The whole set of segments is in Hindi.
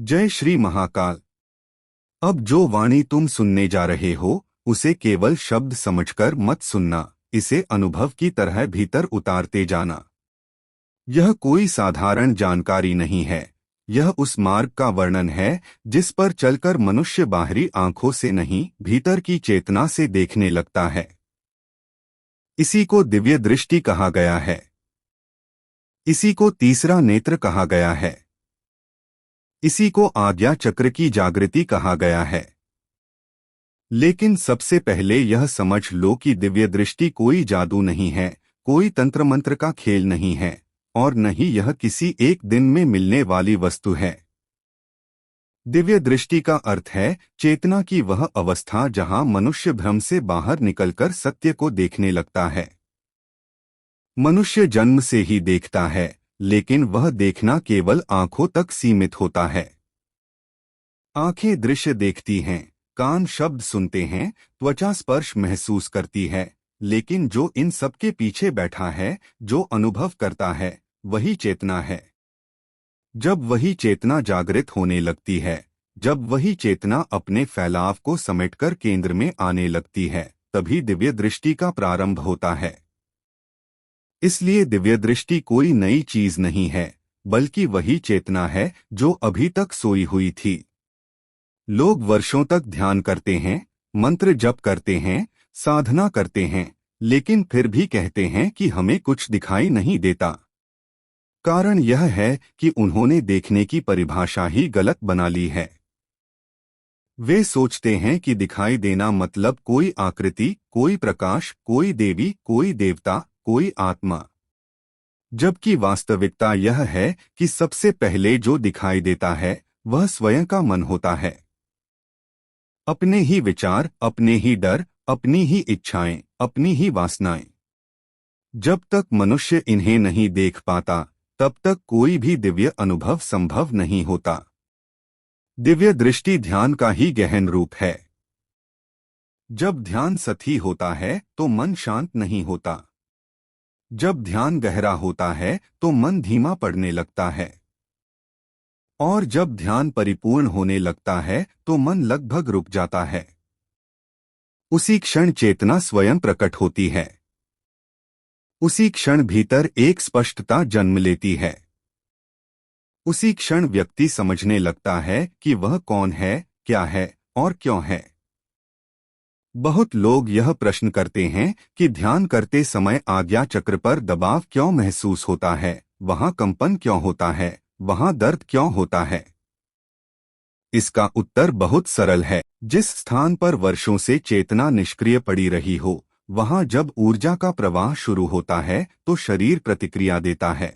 जय श्री महाकाल। अब जो वाणी तुम सुनने जा रहे हो उसे केवल शब्द समझकर मत सुनना, इसे अनुभव की तरह भीतर उतारते जाना। यह कोई साधारण जानकारी नहीं है, यह उस मार्ग का वर्णन है जिस पर चलकर मनुष्य बाहरी आंखों से नहीं, भीतर की चेतना से देखने लगता है। इसी को दिव्य दृष्टि कहा गया है। इसी को तीसरा नेत्र कहा गया है। इसी को आज्ञा चक्र की जागृति कहा गया है। लेकिन सबसे पहले यह समझ लो कि दिव्य दृष्टि कोई जादू नहीं है, कोई तंत्र मंत्र का खेल नहीं है, और न ही यह किसी एक दिन में मिलने वाली वस्तु है। दिव्य दृष्टि का अर्थ है चेतना की वह अवस्था जहां मनुष्य भ्रम से बाहर निकलकर सत्य को देखने लगता है। मनुष्य जन्म से ही देखता है, लेकिन वह देखना केवल आंखों तक सीमित होता है। आंखें दृश्य देखती हैं, कान शब्द सुनते हैं, त्वचा स्पर्श महसूस करती है, लेकिन जो इन सबके पीछे बैठा है, जो अनुभव करता है, वही चेतना है। जब वही चेतना जागृत होने लगती है, जब वही चेतना अपने फैलाव को समेटकर केंद्र में आने लगती है, तभी दिव्य दृष्टि का प्रारंभ होता है। इसलिए दिव्य दृष्टि कोई नई चीज नहीं है, बल्कि वही चेतना है जो अभी तक सोई हुई थी। लोग वर्षों तक ध्यान करते हैं, मंत्र जप करते हैं, साधना करते हैं, लेकिन फिर भी कहते हैं कि हमें कुछ दिखाई नहीं देता। कारण यह है कि उन्होंने देखने की परिभाषा ही गलत बना ली है। वे सोचते हैं कि दिखाई देना मतलब कोई आकृति, कोई प्रकाश, कोई देवी, कोई देवता, कोई आत्मा। जबकि वास्तविकता यह है कि सबसे पहले जो दिखाई देता है वह स्वयं का मन होता है। अपने ही विचार, अपने ही डर, अपनी ही इच्छाएं, अपनी ही वासनाएं। जब तक मनुष्य इन्हें नहीं देख पाता, तब तक कोई भी दिव्य अनुभव संभव नहीं होता। दिव्य दृष्टि ध्यान का ही गहन रूप है। जब ध्यान सतही होता है तो मन शांत नहीं होता। जब ध्यान गहरा होता है तो मन धीमा पड़ने लगता है। और जब ध्यान परिपूर्ण होने लगता है तो मन लगभग रुक जाता है। उसी क्षण चेतना स्वयं प्रकट होती है। उसी क्षण भीतर एक स्पष्टता जन्म लेती है। उसी क्षण व्यक्ति समझने लगता है कि वह कौन है, क्या है और क्यों है। बहुत लोग यह प्रश्न करते हैं कि ध्यान करते समय आज्ञा चक्र पर दबाव क्यों महसूस होता है, वहां कंपन क्यों होता है, वहां दर्द क्यों होता है। इसका उत्तर बहुत सरल है। जिस स्थान पर वर्षों से चेतना निष्क्रिय पड़ी रही हो, वहां जब ऊर्जा का प्रवाह शुरू होता है तो शरीर प्रतिक्रिया देता है।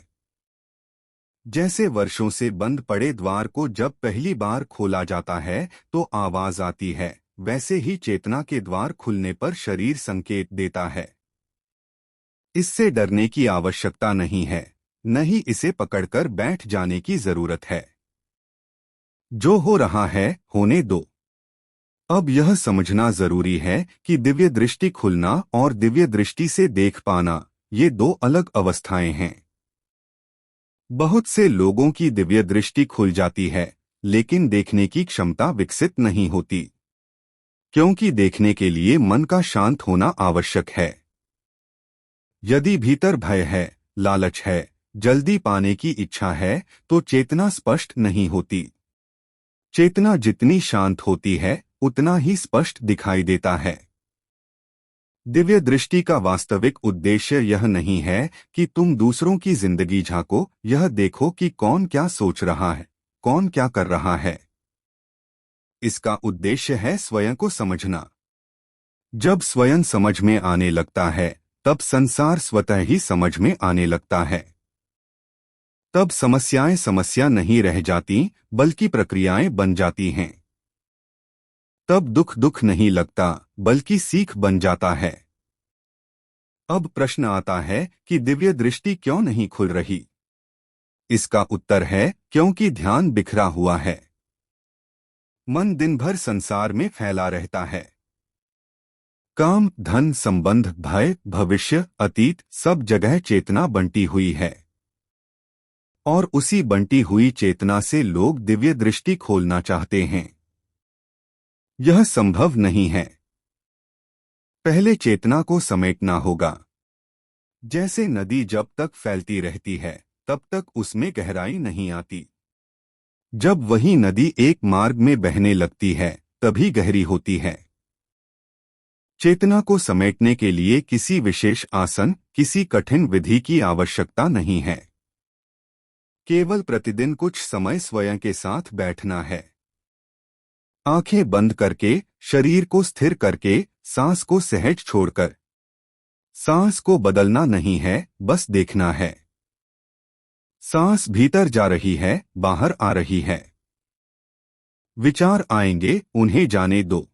जैसे वर्षों से बंद पड़े द्वार को जब पहली बार खोला जाता है तो आवाज आती है, वैसे ही चेतना के द्वार खुलने पर शरीर संकेत देता है। इससे डरने की आवश्यकता नहीं है, न ही इसे पकड़कर बैठ जाने की जरूरत है। जो हो रहा है होने दो। अब यह समझना जरूरी है कि दिव्य दृष्टि खुलना और दिव्य दृष्टि से देख पाना, ये दो अलग अवस्थाएं हैं। बहुत से लोगों की दिव्य दृष्टि खुल जाती है, लेकिन देखने की क्षमता विकसित नहीं होती, क्योंकि देखने के लिए मन का शांत होना आवश्यक है। यदि भीतर भय है, लालच है, जल्दी पाने की इच्छा है, तो चेतना स्पष्ट नहीं होती। चेतना जितनी शांत होती है, उतना ही स्पष्ट दिखाई देता है। दिव्य दृष्टि का वास्तविक उद्देश्य यह नहीं है कि तुम दूसरों की जिंदगी झांको, यह देखो कि कौन क्या सोच रहा है, कौन क्या कर रहा है। इसका उद्देश्य है स्वयं को समझना। जब स्वयं समझ में आने लगता है, तब संसार स्वतः ही समझ में आने लगता है। तब समस्याएं समस्या नहीं रह जाती, बल्कि प्रक्रियाएं बन जाती हैं। तब दुख दुख नहीं लगता, बल्कि सीख बन जाता है। अब प्रश्न आता है कि दिव्य दृष्टि क्यों नहीं खुल रही। इसका उत्तर है क्योंकि ध्यान बिखरा हुआ है। मन दिन भर संसार में फैला रहता है। काम, धन, संबंध, भय, भविष्य, अतीत, सब जगह चेतना बंटी हुई है। और उसी बंटी हुई चेतना से लोग दिव्य दृष्टि खोलना चाहते हैं। यह संभव नहीं है। पहले चेतना को समेटना होगा। जैसे नदी जब तक फैलती रहती है तब तक उसमें गहराई नहीं आती। जब वही नदी एक मार्ग में बहने लगती है तभी गहरी होती है। चेतना को समेटने के लिए किसी विशेष आसन, किसी कठिन विधि की आवश्यकता नहीं है। केवल प्रतिदिन कुछ समय स्वयं के साथ बैठना है। आंखें बंद करके, शरीर को स्थिर करके, सांस को सहज छोड़कर। सांस को बदलना नहीं है, बस देखना है। सांस भीतर जा रही है, बाहर आ रही है। विचार आएंगे, उन्हें जाने दो।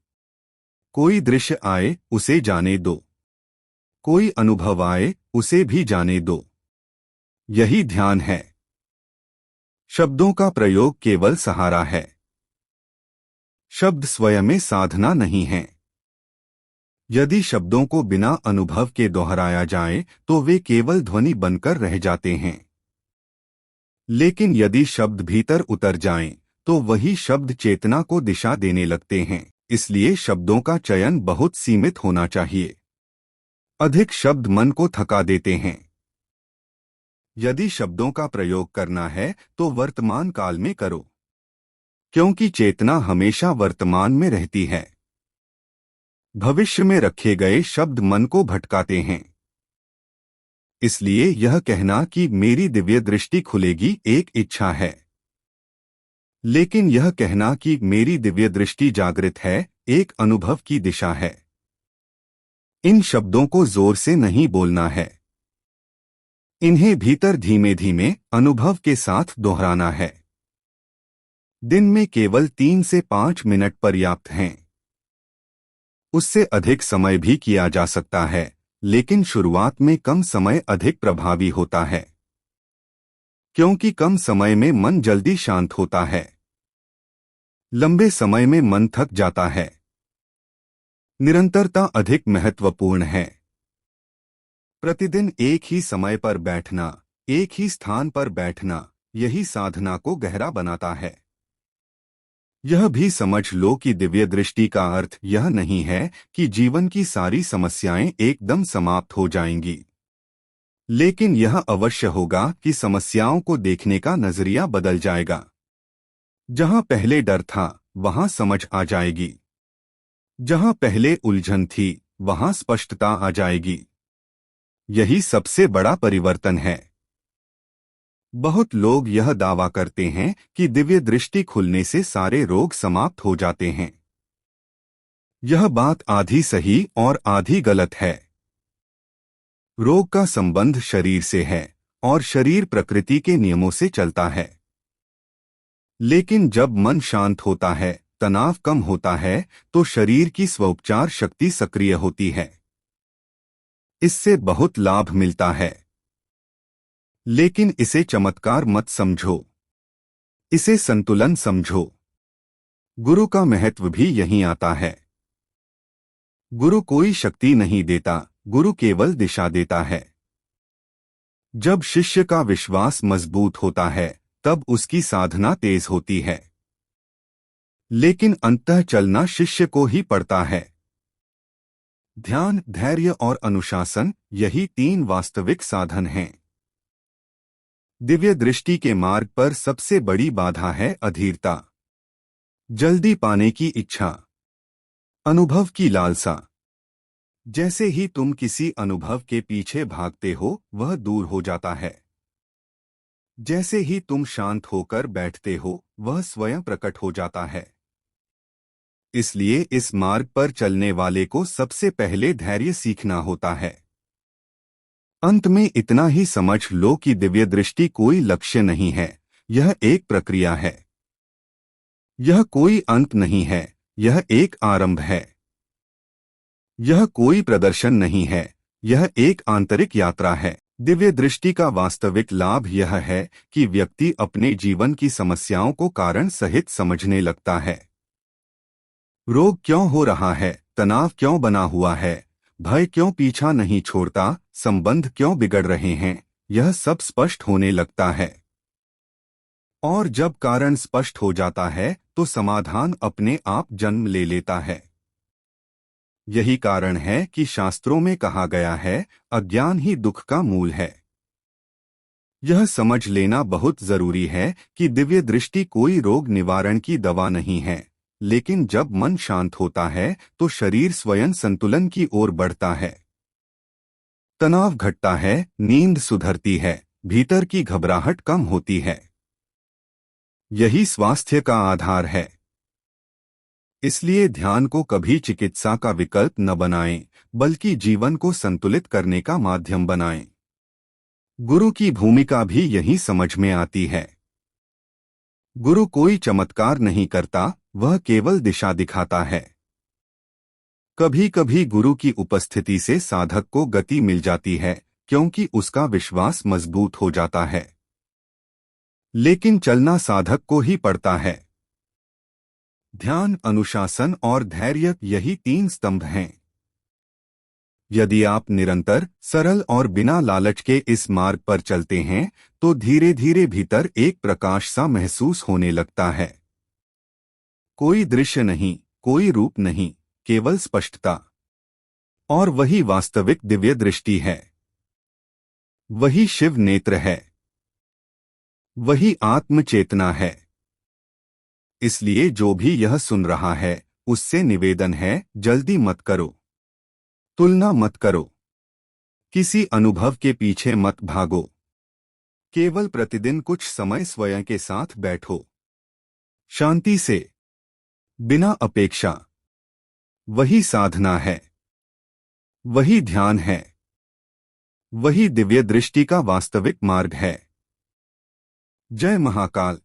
कोई दृश्य आए, उसे जाने दो। कोई अनुभव आए, उसे भी जाने दो। यही ध्यान है। शब्दों का प्रयोग केवल सहारा है। शब्द स्वयं में साधना नहीं है। यदि शब्दों को बिना अनुभव के दोहराया जाए तो वे केवल ध्वनि बनकर रह जाते हैं। लेकिन यदि शब्द भीतर उतर जाएं, तो वही शब्द चेतना को दिशा देने लगते हैं। इसलिए शब्दों का चयन बहुत सीमित होना चाहिए। अधिक शब्द मन को थका देते हैं। यदि शब्दों का प्रयोग करना है तो वर्तमान काल में करो, क्योंकि चेतना हमेशा वर्तमान में रहती है। भविष्य में रखे गए शब्द मन को भटकाते हैं। इसलिए यह कहना कि मेरी दिव्य दृष्टि खुलेगी एक इच्छा है, लेकिन यह कहना कि मेरी दिव्य दृष्टि जागृत है एक अनुभव की दिशा है। इन शब्दों को जोर से नहीं बोलना है। इन्हें भीतर धीमे धीमे अनुभव के साथ दोहराना है। दिन में केवल 3 से 5 मिनट पर्याप्त हैं। उससे अधिक समय भी किया जा सकता है, लेकिन शुरुआत में कम समय अधिक प्रभावी होता है, क्योंकि कम समय में मन जल्दी शांत होता है। लंबे समय में मन थक जाता है। निरंतरता अधिक महत्वपूर्ण है। प्रतिदिन एक ही समय पर बैठना, एक ही स्थान पर बैठना, यही साधना को गहरा बनाता है। यह भी समझ लो कि दिव्य दृष्टि का अर्थ यह नहीं है कि जीवन की सारी समस्याएं एकदम समाप्त हो जाएंगी, लेकिन यह अवश्य होगा कि समस्याओं को देखने का नजरिया बदल जाएगा। जहां पहले डर था वहां समझ आ जाएगी। जहां पहले उलझन थी वहां स्पष्टता आ जाएगी। यही सबसे बड़ा परिवर्तन है। बहुत लोग यह दावा करते हैं कि दिव्य दृष्टि खुलने से सारे रोग समाप्त हो जाते हैं। यह बात आधी सही और आधी गलत है। रोग का संबंध शरीर से है और शरीर प्रकृति के नियमों से चलता है। लेकिन जब मन शांत होता है, तनाव कम होता है, तो शरीर की स्वोपचार शक्ति सक्रिय होती है। इससे बहुत लाभ मिलता है। लेकिन इसे चमत्कार मत समझो, इसे संतुलन समझो। गुरु का महत्व भी यहीं आता है। गुरु कोई शक्ति नहीं देता, गुरु केवल दिशा देता है। जब शिष्य का विश्वास मजबूत होता है तब उसकी साधना तेज होती है। लेकिन अंततः चलना शिष्य को ही पड़ता है। ध्यान, धैर्य और अनुशासन, यही 3 वास्तविक साधन हैं। दिव्य दृष्टि के मार्ग पर सबसे बड़ी बाधा है अधीरता, जल्दी पाने की इच्छा, अनुभव की लालसा। जैसे ही तुम किसी अनुभव के पीछे भागते हो, वह दूर हो जाता है। जैसे ही तुम शांत होकर बैठते हो, वह स्वयं प्रकट हो जाता है। इसलिए इस मार्ग पर चलने वाले को सबसे पहले धैर्य सीखना होता है। अंत में इतना ही समझ लो कि दिव्य दृष्टि कोई लक्ष्य नहीं है, यह एक प्रक्रिया है। यह कोई अंत नहीं है, यह एक आरंभ है। यह कोई प्रदर्शन नहीं है, यह एक आंतरिक यात्रा है। दिव्य दृष्टि का वास्तविक लाभ यह है कि व्यक्ति अपने जीवन की समस्याओं को कारण सहित समझने लगता है। रोग क्यों हो रहा है, तनाव क्यों बना हुआ है, भय क्यों पीछा नहीं छोड़ता, संबंध क्यों बिगड़ रहे हैं, यह सब स्पष्ट होने लगता है। और जब कारण स्पष्ट हो जाता है तो समाधान अपने आप जन्म ले लेता है। यही कारण है कि शास्त्रों में कहा गया है, अज्ञान ही दुख का मूल है। यह समझ लेना बहुत जरूरी है कि दिव्य दृष्टि कोई रोग निवारण की दवा नहीं है, लेकिन जब मन शांत होता है तो शरीर स्वयं संतुलन की ओर बढ़ता है। तनाव घटता है, नींद सुधरती है, भीतर की घबराहट कम होती है। यही स्वास्थ्य का आधार है। इसलिए ध्यान को कभी चिकित्सा का विकल्प न बनाएं, बल्कि जीवन को संतुलित करने का माध्यम बनाएं। गुरु की भूमिका भी यही समझ में आती है। गुरु कोई चमत्कार नहीं करता, वह केवल दिशा दिखाता है। कभी कभी गुरु की उपस्थिति से साधक को गति मिल जाती है, क्योंकि उसका विश्वास मजबूत हो जाता है। लेकिन चलना साधक को ही पड़ता है। ध्यान, अनुशासन और धैर्य, यही 3 स्तंभ हैं। यदि आप निरंतर, सरल और बिना लालच के इस मार्ग पर चलते हैं तो धीरे धीरे भीतर एक प्रकाश सा महसूस होने लगता है। कोई दृश्य नहीं, कोई रूप नहीं, केवल स्पष्टता। और वही वास्तविक दिव्य दृष्टि है। वही शिव नेत्र है। वही आत्म चेतना है। इसलिए जो भी यह सुन रहा है, उससे निवेदन है, जल्दी मत करो, तुलना मत करो, किसी अनुभव के पीछे मत भागो। केवल प्रतिदिन कुछ समय स्वयं के साथ बैठो, शांति से, बिना अपेक्षा। वही साधना है, वही ध्यान है, वही दिव्य दृष्टि का वास्तविक मार्ग है। जय महाकाल।